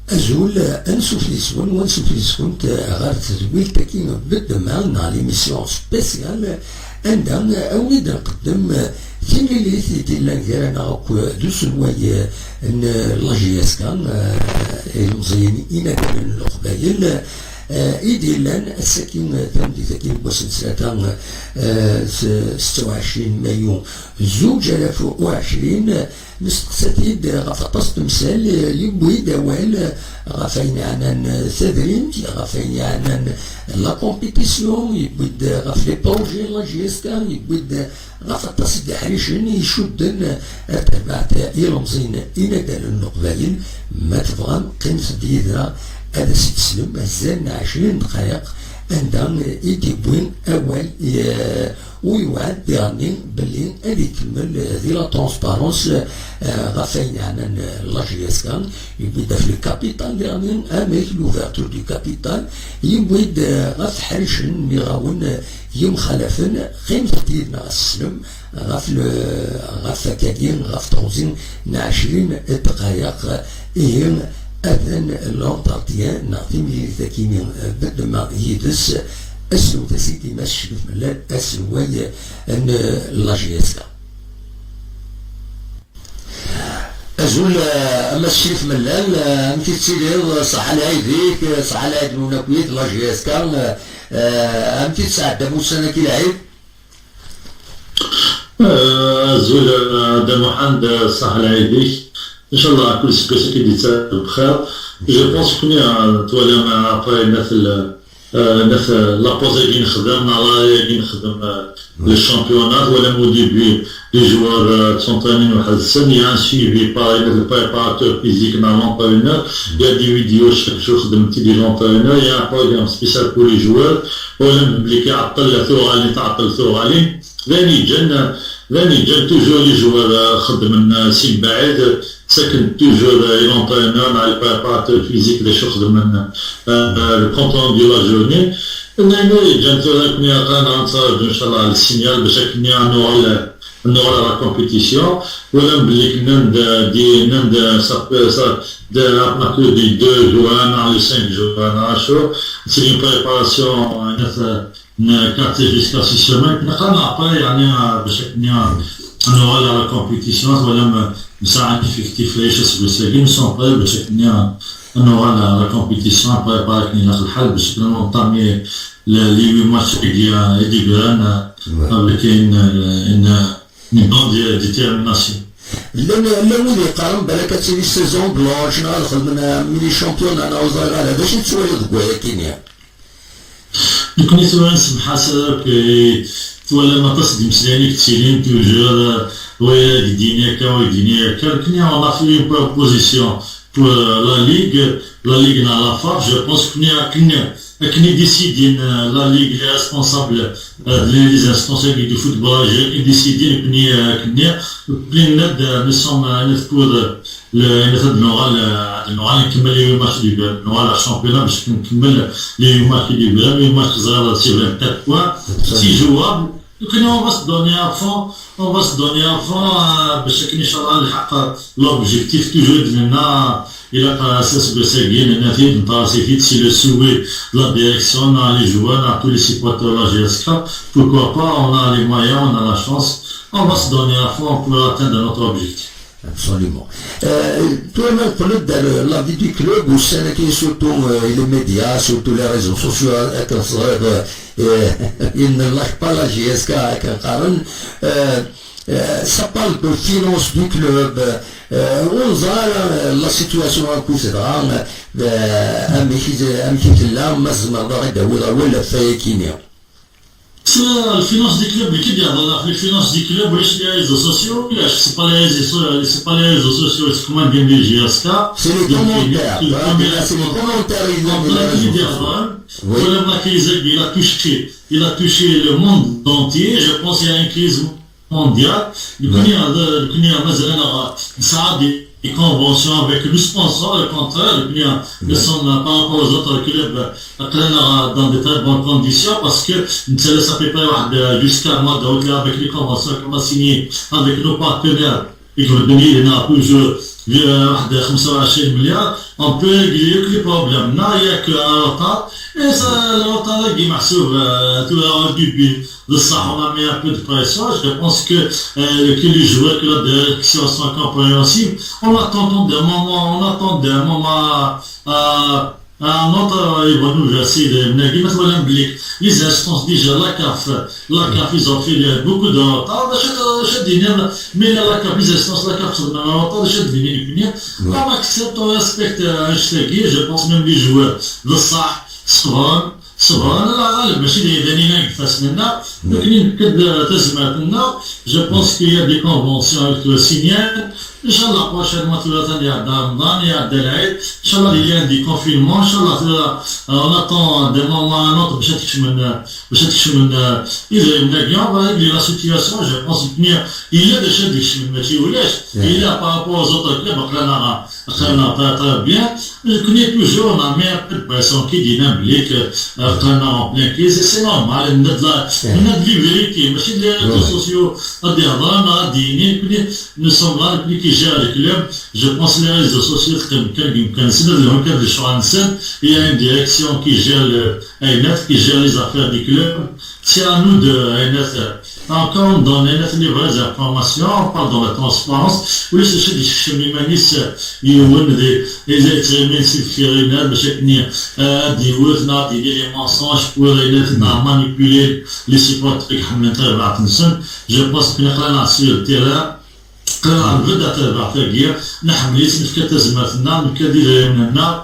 Azul, ansouf yis-kunt ɣer tezwilt-agi b'ddemma neɣ l'émission spéciale anda awid nqeddem timlilit i d-illan gar-aneɣ akk d uselway n LGSK ilmeẓyen inadanen n Leqbayel i d-illan ass-agi tameddit-agi n wass n tlata 26 مايو 2020 نستقسى-t-id ɣef aṭas n temsal yewwi-d awal ɣef ayen yeɛnan tadrimt, ɣef ayen yeɛnan la compétition, yewwi-d ɣef les projets n LGSK, yewwi-d ɣef aṭas n yiḥricen icudden ar terbaɛt ilemẓiyen inadanen n Leqbayel. Ma tebɣam qqimet yid-neɣ ad as-teslem azal n 20 دقائق anda i d-yewwi awal ويوعد بغني باللي غادي يكمل دي لا ترونسبارونس غاف اين يعنان LGSK يبدا في الكابيتال ديالنا اميك لوفرتور دو كابيتال يبدا غاف حريشن اللي غاون يوم خلفن قيمة ديالنا السلم غاف كادين غاف توزين 20 دقائق ايهم اذن لونتارتيان نعطيني ذاكيني بدما يدس اسلو تسيدي ما الشريف ملال اسلواي ان LGSK ازول اما الشريف ملال انت تسيدي صح العيد فيك صح العيد مناكويت LGSK انت تسعد دابو السنه كي العيد ازول دا محمد صح العيد فيك ان شاء الله كل سكسي كي ديتا بخير جو بونس كوني تولى مع ابري نفس لابوز اللي نخدم اللي نخدم لي شامبيونات ولا مو ديبي لي جوار تونطانين واحد السن يان سيفي باي مثل بريباراتور فيزيك مع لونطرينور يا دي فيديو شو خدمتي دي لونطرينور يا بروغرام سبيسيال بور لي جوار ولا ملي كيعطل ثوغالي تعطل ثوغالي ثاني جن توجور لي جوار خدم سين بعيد ساكن توجور لونطرينور مع البريباراتور فيزيك اللي شو خدم لو كونتون ديال لا جورني ناني جانت كوني عطانا نتصرف ان شاء الله على السينيال باش كني نوع لا كومبيتيسيون ولا بلي كنا دي ابنا كو دي 2 جوان على 5 جوان عاشو سي اون بريباراسيون كارتي جيسكا 6 سيمين كنا نعطي يعني باش كني نوع لا كومبيتيسيون ولا مساعد افكتيف ليش سبيسيالي سون باي باش كني نوع لا كومبيتيسيون بريباري كني ناخذ الحل باش نطامي لي ماتش ديال ديبران كاين نظام ديال ديتيرميناسيون لا وين يقارن بالك تسيري سيزون بلونش نهار خدمنا ملي شامبيون انا وصغير على باش نتسوى دكوايا كينيا كنت نسمح حسب ولا ما تصدم مسلاني كتيرين توجور ويا دينيا كا كني on a fait une proposition pour la ligue dans la FAF. Je pense كني décidé la ligue les responsables les instances du football j'ai décidé كني nous sommes pour ناخذ نوع نكمل لي ماتش ديال نوع الشامبيون باش نكمل لي ماتش ديال لي ماتش صغار سي 24 بوان سي جواب كنا on va se donner à fond باش ان شاء الله نلحق l'objectif toujours ديالنا الى اساس بساقين النتيجه نتاع si le souhait de la direction les joueurs tous les supporters de la GSK pourquoi pas on a les moyens on a la chance on va se donner à fond pour atteindre notre objectif. Absolument. Toi, même, la vie du club, où c'est surtout les médias, surtout les réseaux sociaux, ils ne lâchent pas la GSK avec un Karen. Ça parle de finance du club. On voit la situation à coup, c'est drame. Le finance du club, qui dit les finances du club, les réseaux sociaux, c'est pas les réseaux sociaux, c'est comment bien les GSK. C'est les commentaires. C'est les commentaires. Il a touché le monde entier. Je pense qu'il y a une crise mondiale. Il y a des conventions avec le sponsor, le contraire, nous sommes par rapport aux autres clubs dans de très bonnes conditions parce que ça fait pas jusqu'à mois d'août avec les conventions qu'on a signées avec nos partenaires. Et que il y a toujours واحد 25 مليار اون بو ريغلي لي بروبليم ياك روطار اي سا روطار كي محسوب تو ديبي بصح on a mis un peu de pression. Je pense que les joueurs, que la direction sont compréhensibles. On attend d'un moment à un autre, ils vont nous essayer de mener les instances déjà, la CAF, ils ont fait beaucoup de retard. Mais la CAF, les instances, la CAF, sont dans le retard, on accepte, on respecte un chèque, je pense même les joueurs, le SAH, صبران لا ماشي دانينا يقفاس منا لكن كد تزمات لنا جو بونس كي يا دي كونفونسيون تو سينيال ان شاء الله بروشينمون ثلاثه يا رمضان يا العيد ان شاء الله il y a des confinements ان شاء الله on attend des moments un autre باش تكشمن اذا نلقاو لا سيتياسيون جو بونس il y a des choses qui ماشي ولاش il y a par rapport aux autres clubs قلنا très bien كنا toujours on a mis un peu de pression qui dit بليك قلنا en plein crise c'est normal ندلي vérité ماشي les réseaux sociaux غادي يهضرنا غادي ينين nous sommes là depuis qui gère le club je pense les réseaux sociaux كان سند لهم كان الشوان سند il y a une direction qui gère le ANF qui gère les affaires du club c'est à nous de ANF encore on donne les vraies informations on parle dans la transparence oui c'est chez les chemins يون les extrémistes inférieurs باش يكني دي وثنا دي les mensonges pour manipuler les supporters qui حملنا تبع تنسن je pense que نقلنا sur le terrain قلنا بدأت تبع تغيير نحمل اسم كتزماتنا نكدير مننا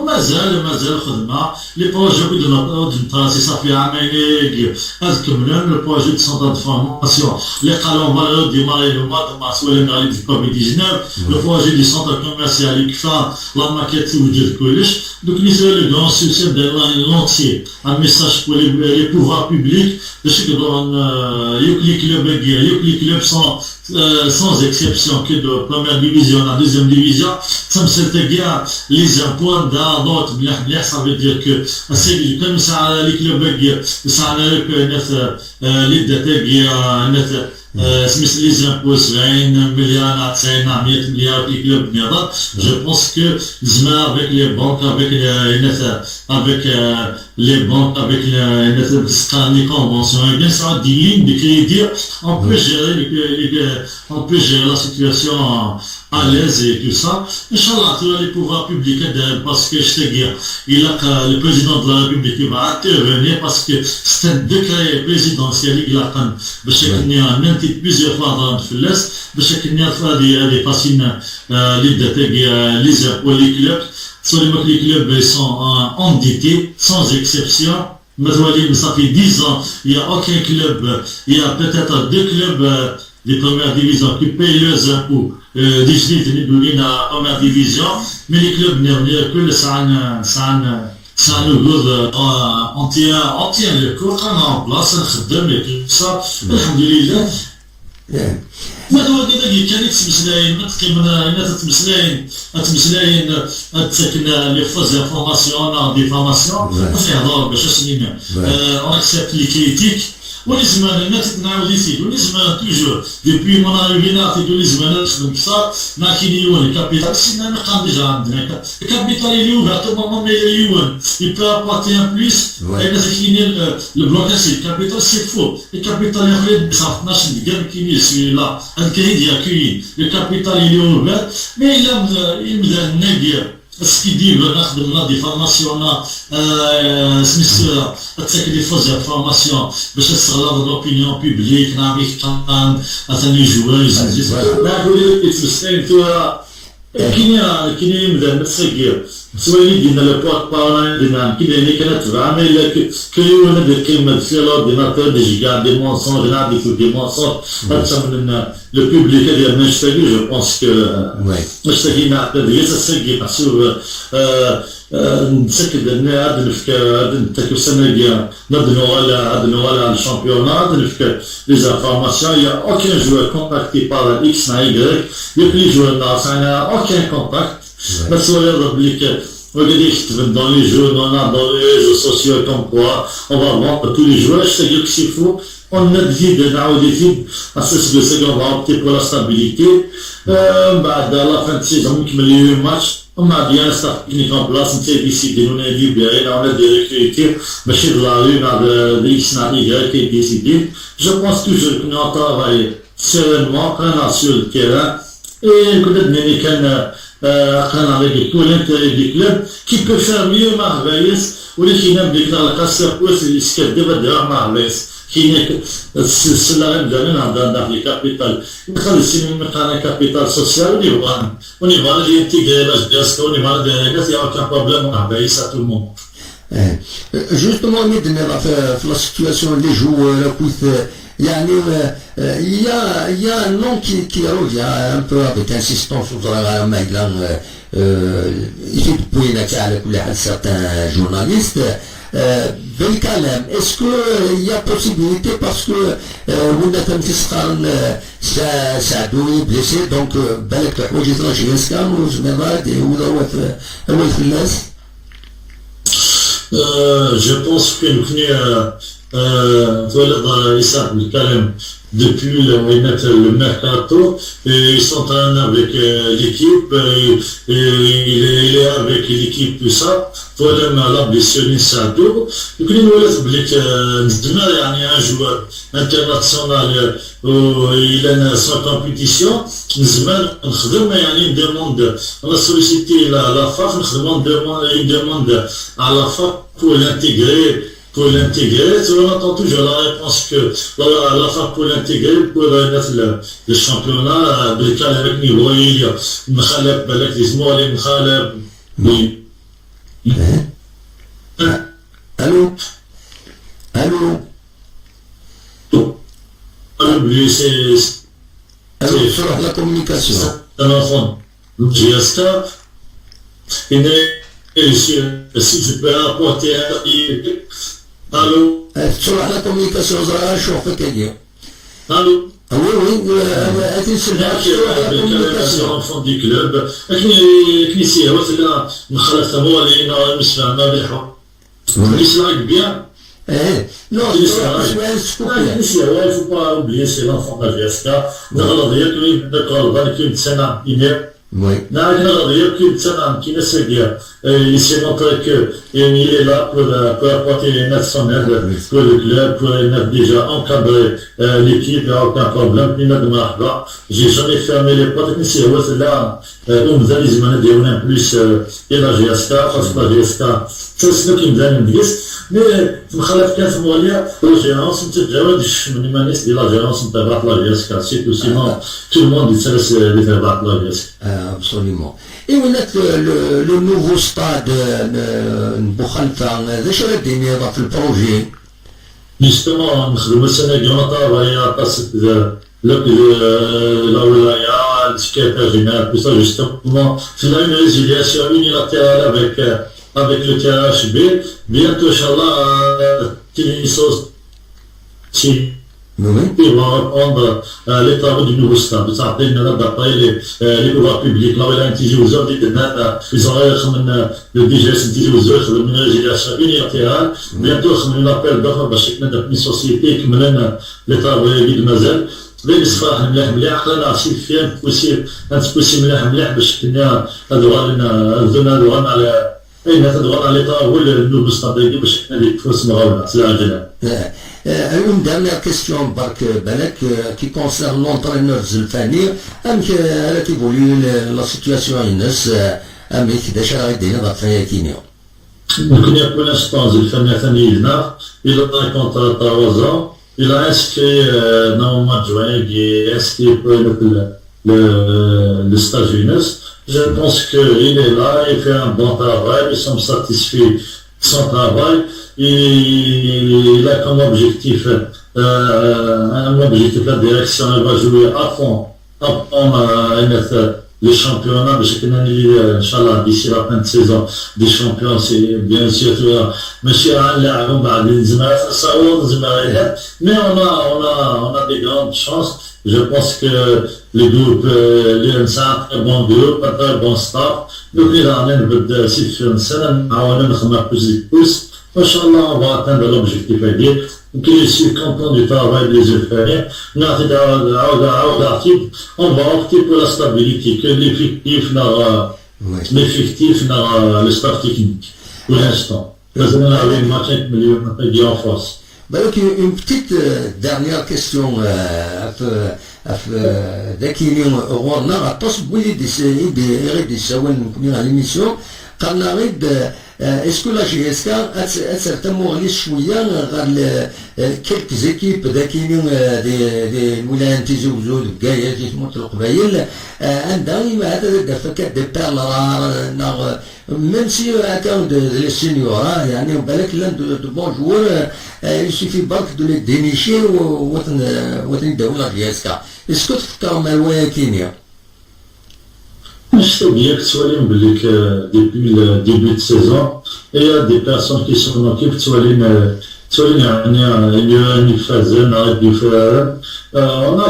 مازال خدمة لي بروجي بدنا نتراسي صافي عامين هاد كملنا لو بروجي دو سونتر دو فورماسيون اللي قالوا فالور ديماري لو مات مع سوالي المغرب في كوفيد 19 لو بروجي دو سونتر كوميرسيال اللي كفا لا ماكيت وجد كلش دوك لي سو لو غران سوكسي دو لونتي ان ميساج بور لي بوفوار بوبليك باش يقدروا يوكلي كلوب sans exception que de première division à deuxième division ça me fait dire les points d'autres bien ça veut dire que c'est comme ça les clubs ça les détails سميت لي زامبو 70 مليار 90 100 مليار في كلوب نهضر جو بونس كو زعما افيك لي بونك افيك les banques avec les conventions et bien ça des lignes de crédit on peut gérer la situation à l'aise et tout ça Inch'Allah tous les pouvoirs publics parce que je te dis le président de la République va intervenir parce que c'est un décret présidentiel il a qu'il y a plusieurs fois dans l'Est qu'il y a des fascines les impôts les clubs sur les clubs sont endettés sans exception. Ça fait 10 ans, il n'y a aucun club, il y a peut-être 2 clubs des premières divisions qui payent leurs impôts définitivement à la première division, mais les clubs n'ont que le ça nous gourde on tient le cours en place, on donne et tout ça, alhamdulillah. ما هو كذا كانت تمسلاين ما تقيمنا الناس تمسلاين تسكن لي فوز انفورماسيون دي فورماسيون في هضر باش سنين اون اكسبت لي كريتيك ولازم الناس نعاود يزيد ولازم توجور ديبي مون اريفينا في لازم نخدم كثار ما كاين الكابيتال سينا نقام ديجا عندنا الكابيتال اللي هو بعد المومون مي يون يبقى ابارتي ان بليس الناس كاين لو بلوكاج سي الكابيتال سي فو الكابيتال يخرج ب 12 دقيقه كاين سي لا الكريدي كاين الكابيتال اللي هو بعد مي الا يبدا النادي اسكي دير نخدم لا دي فورماسيون سميت تسكن لي فوز فورماسيون باش تستغل لوبينيون بوبليك نعرف كان ثاني جوارز لا نقول لك تسمين تو كاين يبدا نتسكر سوالي دينا لو بورت بارول دينا كاين اللي كانت عامل كيو هذا الكلمه في لورديناتور دي جيغا دي مونسون دي دي مونسون حتى من le public ديال نشتغل جو بونس كو نشتغل نعتذر يتسكر باسكو نتسكر هذا الفكر هذا تاكو سنه ديال نبنوا على الشامبيونات نفكر لي زانفورماسيون يا اوكين جوار كونتاكتي بار اكس مع اي يوك لي جوار ناس انا اوكين كونتاكت بس هو يضرب لك regardez, dans les jeux, dans les réseaux sociaux, comme quoi, on va vendre tous les joueurs, c'est-à-dire que s'il faut, on a dit de à ce qu'on va opter pour la stabilité. À la fin de saison, qui met les matchs, on a bien un staff technique en place, on s'est décidé, on est libéré, on a des recrutés, mais chez la rue, on a des X, Y qui est décidé. Je pense toujours qu'on a travaillé sereinement, qu'on a sur le terrain, et qu'on a donné avec tout l'intérêt du club, qui peut faire mieux Marveilles, ou les qui n'aiment déclarer la casse, c'est ce qu'elle devait dire Marveilles. qui n'est c'est la même dans les capitales. C'est un capital social, on y va intégrer la geste, on y va il n'y a aucun problème, on a ça tout le monde. Justement, la situation des joueurs, il y a un nom qui revient un peu avec insistance sur la Maïlan. Il fait pour certains journalistes. Est-ce qu'il y a possibilité parce que Wunatan Fiskan Sadoui blessé, donc Balek Wajidra Jieskan ou Zmerad et Oudawat Awalfilas? Je pense que depuis le mercato, ils sont avec l'équipe, il est avec l'équipe tout ça, voilà la blessure Sado. Donc nous avons un joueur international, il a sa compétition, nous demande, on a sollicité la FAF, une demande à la FAF pour l'intégrer. On attend toujours la réponse que la fin pour l'intégrer, pour le championnat, avec niveau, il y a Mkhaleb, Balakismo, Mkhaleb, oui. Allô? Lui, c'est sur la communication. C'est un enfant. GSK, il est si je peux apporter Allô? Sur la communication, je vais dire. Allô? Oui, c'est la communication. Enfant du club. Knissia, c'est là, bien. Non, il ne faut pas oublier, c'est l'enfant de la GSK. Oui. Il s'est montré qu'il est là pour apporter une aide son aide pour le club, pour déjà encadrer l'équipe, il n'y a aucun problème. J'ai jamais fermé les portes, mais c'est là, on nous a dit qu'on a plus et la GSK, parce que la GSK, c'est ce qui me donne une liste. Mais je me rappelle qu'à ce moment-là, la gérance, c'est déjà une humaniste de la gérance, de la GSK, c'est tout, sinon tout le monde s'intéresse de faire battre la GSK. Absolument. Et on a le nouveau stade Boukhalfan, déjà dans le projet. Justement, le Sénégal a travaillé à passer la wilaya, le secrétaire général, tout ça, justement, c'est là une résiliation unilatérale avec le THB. Bientôt, Inch'Allah, il va reprendre les travaux du nouveau stade. D'après les pouvoirs publics, là où il a intégré aux autres, ils ont le DGS intégré aux autres, une résiliation unilatérale. Bientôt, on appelle d'offres d'une société qui mène les travaux de Mazel. بالنسبه للملاح انا عرفت فيها نتبوسي ملاح باش كنا هذونا على اين تدور على طاول النوب استراتيجي باش كنا نفوس مغاونا سلاجنا. Une dernière question, Bark Balek, qui concerne l'entraîneur Zulfani. Elle a évolué la situation à Inès, avec des charades de la Fayakine. Pour l'instant, Zulfani il a un contrat à 3 ans. Il a inscrit dans le mois de juin, il est inscrit pour le stage UNES. Je pense qu'il est là, il fait un bon travail, ils sont satisfaits de son travail. Il a comme objectif, la direction, elle va jouer à fond, les championnats, Inch'Allah, d'ici la fin de saison, des champions, c'est bien sûr, monsieur mais on a des grandes chances. Je pense que le groupe, c'est un très bon groupe, un très bon staff. دوك اللي راني نبدا سيت في السنه نعاون نخدم بوس بوس ان شاء الله on va atteindre l'objectif هادي. كي je suis content du travail des Ukrainiens نعطي عاود عطيت on va opter pour la stabilité que l'effectif n'a le staff technique pour l'instant. مازال نلعبوا الماتشات مليون نتاعي en force. Donc une petite dernière question داكيني غورنا غطاس بولي دي غير دي سوال نكوني على ليميسيون قالنا غير اسكو لا جي اس كا اتسرتمو غلي شويه غير كيلك زيكيب داكيني دي الولايات تيزوزو كايا تيسموت القبايل عندها هذا دافك دي بيرل راه même si هكا les seniors يعني بالك لان دو بون جوور il suffit برك دو لي دينيشي وطن يداو لا جي اس كا اسكو تفكر مع الوايا كينيا Je sais bien que tu vois, depuis le début de saison, il y a des personnes qui s'en occupent, tu vois, on a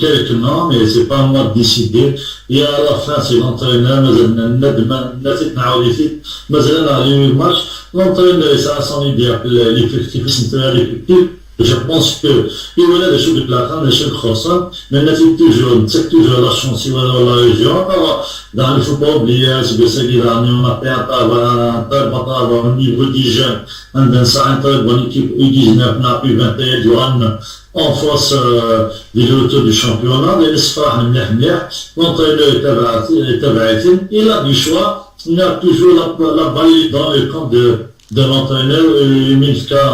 quelques noms, mais c'est pas à moi de décider. Et à la fin, c'est l'entraîneur, l'entraîneur, ça a son idée, l'effectif, je pense que il y a des choses de plata, des choses croissantes, mais c'est toujours la chance dans la région. Dans il ne faut pas oublier que c'est l'Iran, on a fait un niveau des jeunes, une bonne équipe U19, on a eu 21 durant en face des autres du championnat, et l'espoir l'entraîneur est averti, il a du choix, il a toujours la balle dans le camp de l'entraîneur, Milka.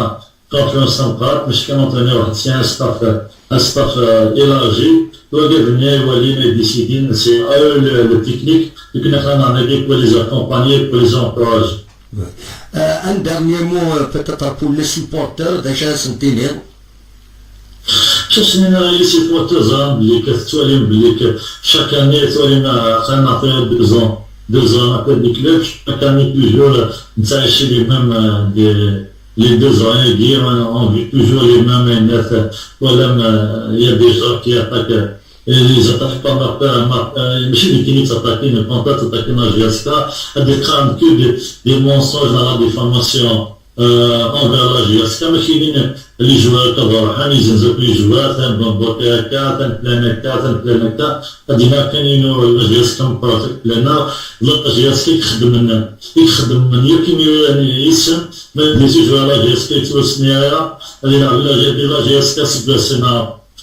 Confiance en part, mais qu'un entraîneur tient un staff élargi, doit devenir et décider, c'est à eux le technique, et puis nous avons un aide pour les accompagner, pour les encourager. Un dernier mot peut-être pour les supporters déjà Centenaire. Je suis les supporters, chaque année, on a fait 2 ans après des clubs, chaque année toujours, nous avons chez les mêmes les 2 ans et demi, on vit toujours les mêmes nefs. Voilà, il y a des gens qui attaquent, ils attaquent pas ma peur, mais qui attaquent, ne vont pas attaquer dans GSK, à des craintes que des mensonges dans la diffamation envers la GSK, mais qui viennent les joueurs كضرحان يزنزق les joueurs, un bon botéaka, un planeta, أدينا كان ينو la GSK مبارك لنا، لا GSK يخدم من يمكن يسم من les joueurs la GSK يتوسنيها، أدينا la GSK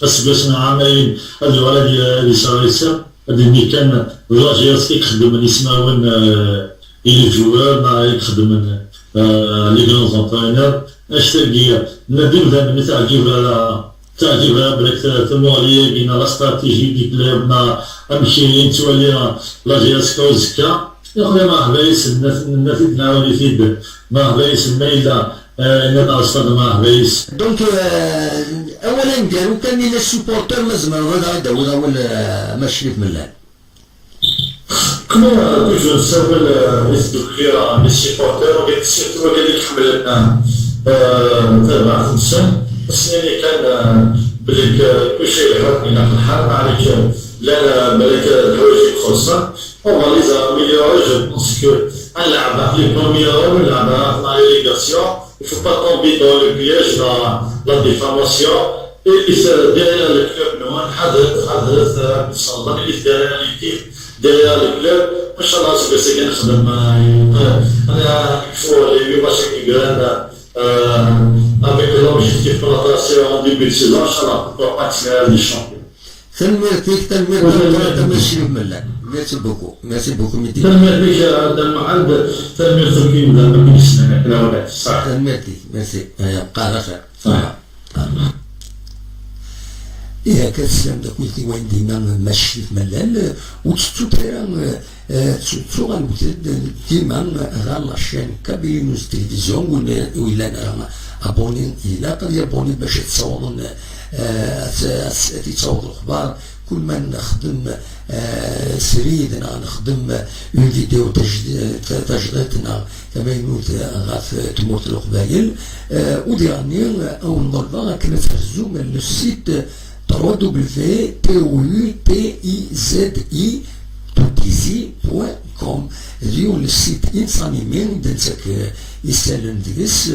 سبسنا عامين، هذا ولد يساريسم، أديني كان la GSK يخدم يسمعون les joueurs ما يخدم les grands entraîneurs. اشتاقية ندير ذا تعجبها بلك ثموالية بين لا استراتيجي دي كلابنا امشي تولي لا جي اس كوزكا ياخذ ما هبايس الناس نعاون يفيد ما هبايس الميلة نبقى استاذ ما هبايس دونك اولا قالوا كان لي السوبورتر لازم هذا يدور اول مشرف ملان كما توجور نسول نسبة كبيرة من السيبورتر وقت سيرتو قال لك حملنا تابع 5 سنين السنين كان بلك كل شيء يحرقني نقل الحال ما عليك لا بلك الحوايج خاصة هما لي زاميليوري جو بونس كو un لعبة لي بروميير لعبة مع l'élégation il faut pas tomber dans le piège la diffamation et derrière le club نوان حدث صادق derrière l'équipe derrière le club ما شاء الله سبسي كنخدم انا كفوا لي ماتش كبير avec l'objectif de plantation en début de saison, Inch'Allah, pour participer les champions. تمشي ملان. Merci beaucoup. Merci beaucoup Mehdi. تنميتك المعد تنميتك كيما بالنسبة لنا ولا صح. Merci. قال خير. صح. إيه كتسلم داك ولتي وين ديما ماشي في ملال وتستطيع تسوغ ديما غا لاشين كابينوس تلفزيون ولا انا ابوني الى قد يابوني باش تصورون تصور الاخبار كل ما نخدم سريدنا نخدم اون فيديو تجريتنا كما ينوت غاف تموت القبايل وديرني اول مره كانت تهزو من السيت www.pizi.com www.izi.com. اليوم السيت إنساني مين دنتك يسالن ديس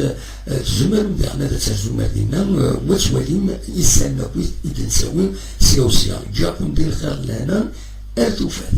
تزمر مدعنا تزمر دينا وتواليم يسالنا كويس إدنساوي سيوسيا جاكم دير خير لنا أرتوفات.